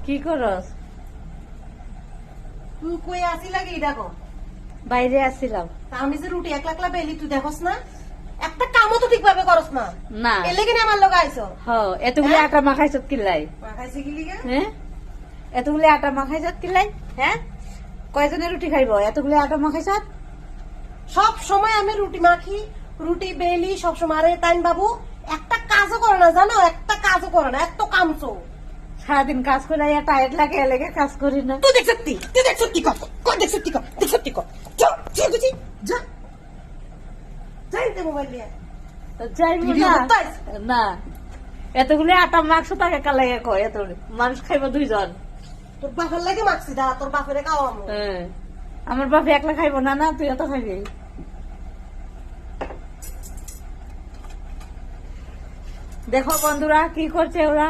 কি করস? তুই কই আসি লাগে এটা কো? বাইরে আসছিলাম। তা আমি যে রুটি একলা একলা বেলি তুই দেখোস না? একটা কামও তো ঠিকভাবে করস না। না এলে কিনে আমার লোক আইছো। এতগুলি আটা মাখাইছত কিলাই? মাখাইছে কি লিগা? হ্যাঁ, এতগুলি আটা মাখাইছত কিলাই? হ্যাঁ, কয়জনে রুটি খাইব? এতগুলি আটা মাখাইছত? সব সময় আমি রুটি মাখি, রুটি বেলি সব সময়। আরে তাইন বাবু একটা কাজও করে না জানো, একটা কাজও করে না, এত কামছো। সারাদিন কাজ করে টায়ার্ড লাগে, এলেগে কাজ করি না। তুই দেখ সত্যি, তুই দেখ সত্যি কর, কর দেখ সত্যি কর, দেখ সত্যি কর। যা, যা বুঝি, যা। যাইতে মোবাইল নিয়ে। যাইব ভিডিও না করতে আইছ? না, এতগুলি আটা মাখছো তাকে কালাইয়া কয় এতগুলি মানুষ খাইব 2 জন। তোর বাপের লাগে মাখছি দা, তোর বাপেরে খাওয়ামু। হ্যাঁ, আমার বাপ একলা খাইব না, না তুই এত খাইবি। দেখো বন্ধুরা কি করছে ওরা।